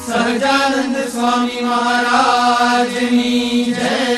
सहजानंद स्वामी महाराज की जय।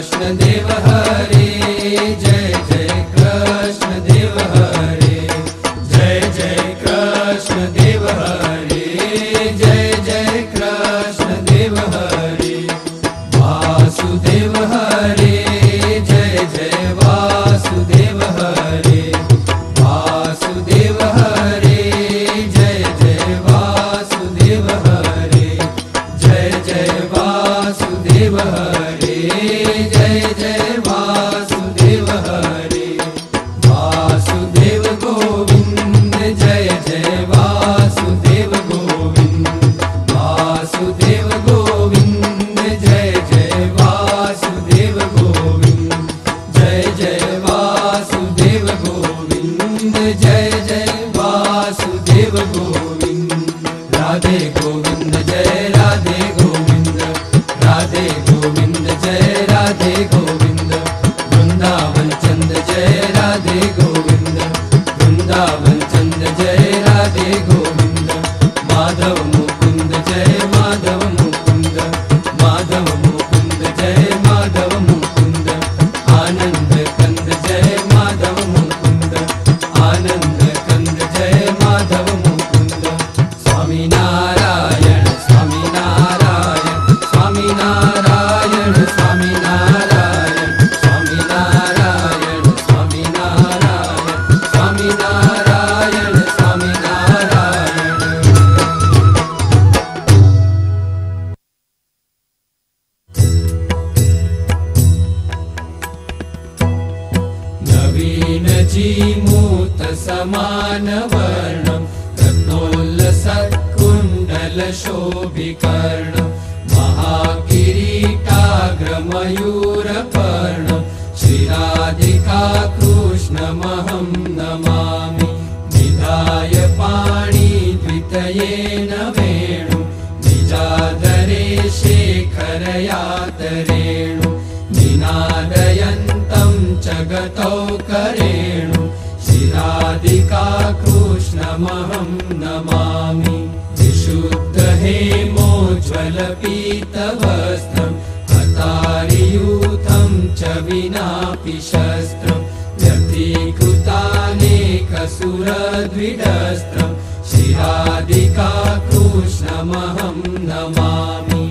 Krishna Deva Hare Madhav Govind. Radhe Govind जय राधे गोविंद, राधे गोविंद जय राधे गोविंद। वृंदावन चंद जय राधे गोविंद, वृंदावन चंद जय राधे गोविंद। माधव मुकुंद जय माधव मुकुंद, माधव मुकुंद जय माधव मुकुंद। आनंद कंद जय माधव मुकुंद, आनंद कंद जय माधव मुकुंद। स्वामी नारायण स्वामी नारायण, स्वामी नारायण स्वामी नारायण, स्वामी नारायण स्वामी नारायण, स्वामी नारायण स्वामी नारायण। नवीन जीमूत समान वर्णं, रत्नोल्लसत्कुण्डल शोभिकर्णं। महाकिरीटाग्रमयूरपर्णं, श्रीराधिका कृष्णमहं नमामि। निधाय पाणिद्वितयेन वेणुं, निजाधरे शेखरयातरेणु। निनादयन्तं जगतौ करेणु, श्रीराधिका कृष्णमहं नमामि। विशुद्ध हेमोज्ज्वल पीतवस्त्रं, हतारियूथं च विनापि शस्त्रं। व्यतीकृतानेकसुरद्विडस्त्रं, श्रीराधिका कृष्णमहं नमामि।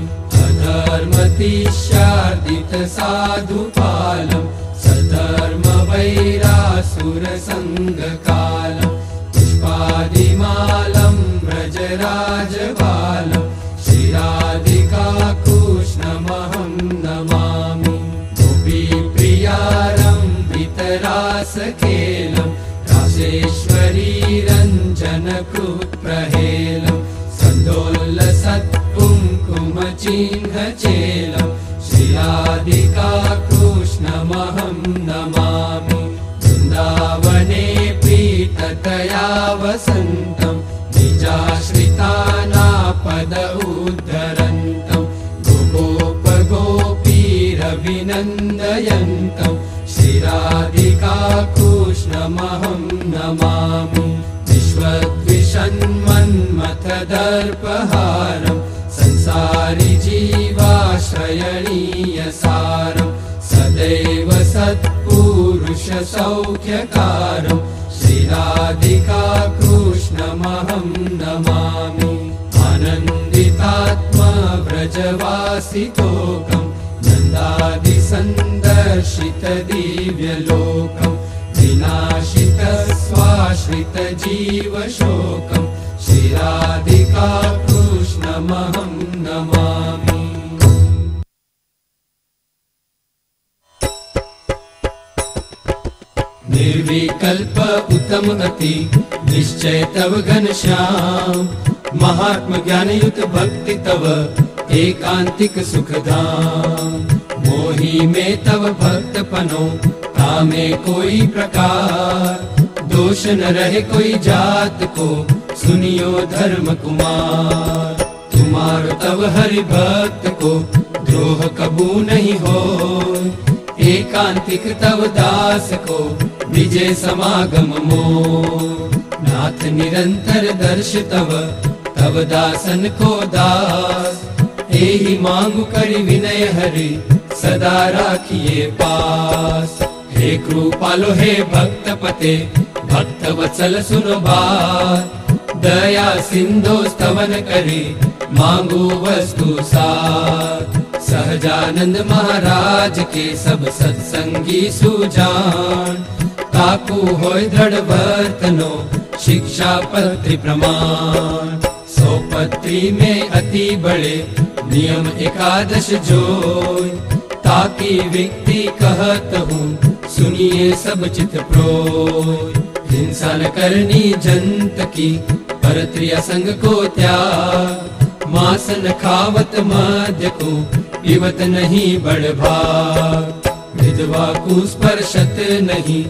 अधर्मतिशार्दितसाधुपालं, सधर्मवैरासुरसङ्गकालं। पुष्पादिमालं व्रजराजबालं, श्रीराधिका कृष्णमहं नमामि। गोपीप्रियारम्भितरासकेलं, रासेश्वरी रञ्जनकृत्प्रहेलं। सन्दोल्लसत्कुङ्कुमचिह्नचेलं, श्रीराधिका कृष्णमहं नमामि। वृन्दावने प्रीततया वसन्तं, निजाश्रितानापद उद्धरन्तं। गोपोपगोपीरभिनन्दयन्तं, श्रीराधिका कृष्णमहं नमामि। विश्वद्विषन्मन्मथदर्पहारं, संसारि जीवाश्रयणीयसारं। सदैव सत्पुरुषसौख्यकारं, श्रीराधिका कृष्णमहं नमामि। आनन्दितात्मा व्रजवासितोकं, नन्दादिसन्दर्शितदिव्यलोकं। विनाशितस्वाश्रितजीवशोकं, श्रीराधिका कृष्णमहं नमामि। निर्विकल्प उत्तम गति, निश्चय तव घनश्याम। महात्म ज्ञानयुत भक्ति तव, एकांतिक सुखधाम। मोहि में तव भक्तपनो, तामे कोई प्रकार। दोष न रहे कोई जात को, सुनियो धर्म कुमार। तुम्हारो तव हरि भक्त को, द्रोह कबू नहीं हो। एकांतिक तव दास को, विजय समागम मोह। नाथ निरंतर दर्श तव, तव दासन को दास। एहि मांगु करि विनय हरि, सदा राखिए पास। हे कृपालो हे भक्तपते, भक्तवत्सल सुनो बात। दया सिंधु स्तवन करि, मांगो वस्तु साथ। सहजानंद महाराज के सब सत्संगी सुजान। ताकू होय दृढ़ वर्तनो, शिक्षा पत्री प्रमाण। 100 पत्री में अति बड़े, नियम 11 जोय। ताकि व्यक्ति कहत हूँ, सुनिए सब चित प्रोय। हिंसा न करनी जंत की, परत्रिया संग को त्याग। मांस न खावत मद्य को, पीवत नहीं बड़भाग। विधवा को स्पर्शत नहीं,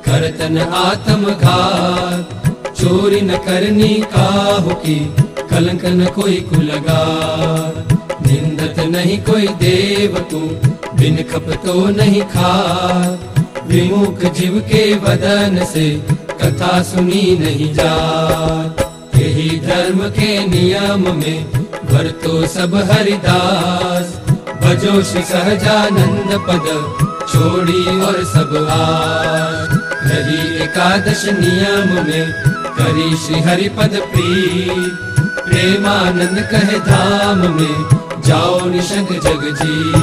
करत न आत्मघात। चोरी न करनी काहू की, कलंक न कोई को लगा। निंदत नहीं कोई देव तू, बिन खप तो नहीं खा। विमुख जीव के वदन से कथा सुनी नहीं जात। यही धर्म के नियम में भरतो सब हरिदास। भजो श्री सहजानंद पद, छोड़ी और सब आस। रही एकादश नियम में, करी श्री हरि पद प्रीत। प्रेमानंद कहे धाम में, जाओ निशंक जग जी।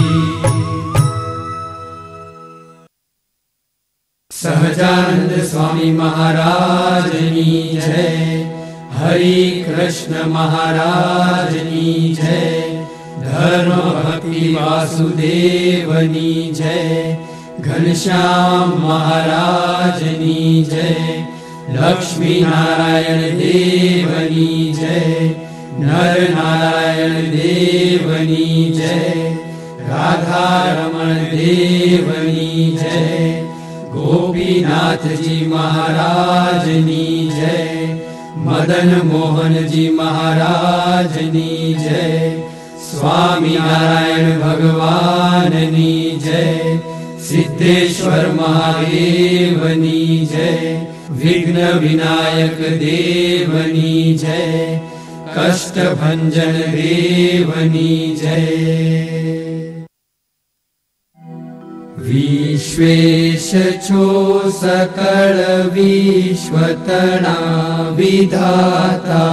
सहजानंद स्वामी महाराज की जय। हरि कृष्ण महाराज की जय। धर्म भक्ति वासुदेवनी जय। घनश्याम महाराज की जय। लक्ष्मी नारायण देवनी जय। नर नारायण देवनी जय। राधा रमण देवनी जय। गोपीनाथ जी महाराज की जय। मदन मोहन जी महाराज की जय। स्वामी नारायण भगवान की जय। सिद्धेश्वर महादेवनी जय। विघ्न विनायक देवनी जय। कष्ट भंजन देवनी जय। विश्वेश छो सकल विश्वतना विधाता।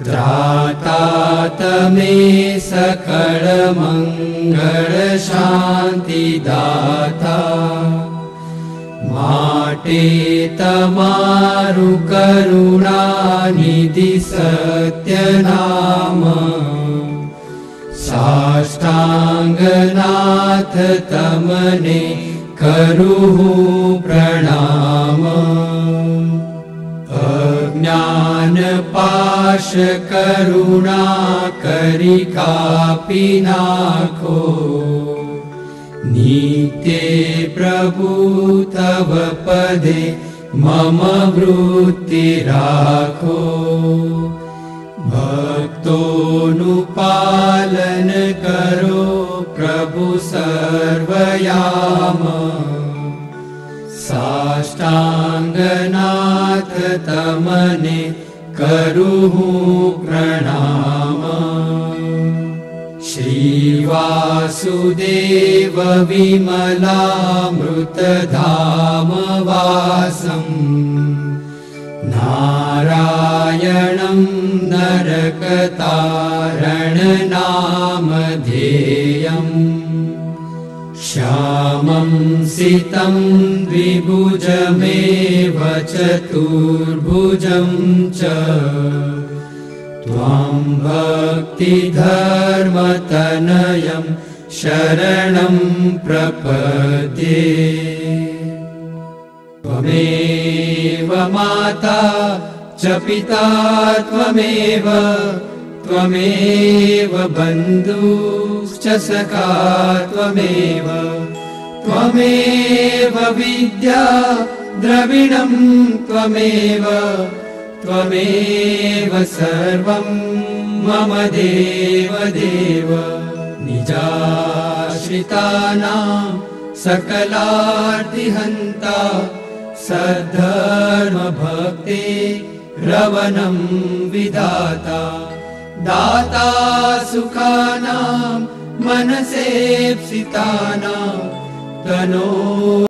त्राता तमे सकल मंगल शांति दाता। माटे तमारु करुणा निधि सत्य नाम। साष्टांग नाथ तमने करूँ प्रणाम। अज्ञान पाश करुणा करी कापी नाखो। नित्य प्रभु तव पदे मम वृत्ति राखो। भक्तोनुपालन करो प्रभु सर्वयाम। साष्टांग नाथ तमने करूँ प्रणाम। श्री वासुदेव विमलामृत धाम वासम्। नारायणं नरकतारण नामधेयम्। श्यामं सितं द्विभुजमेव चतुर्भुजं च। त्वां भक्तिधर्मतनयं शरणं प्रपद्ये। त्वमेव माता च पिता त्वमेव। त्वमेव बन्धुश्च सखा त्वमेव। त्वमेव विद्या द्रविणं त्वमेव। त्वमेव सर्वं मम देव देव। निजाश्रितानां सकलार्तिहन्ता। सद्धर्म भक्ते रवनं विधाता। दाता सुखानां मनसेप्सितानां तनो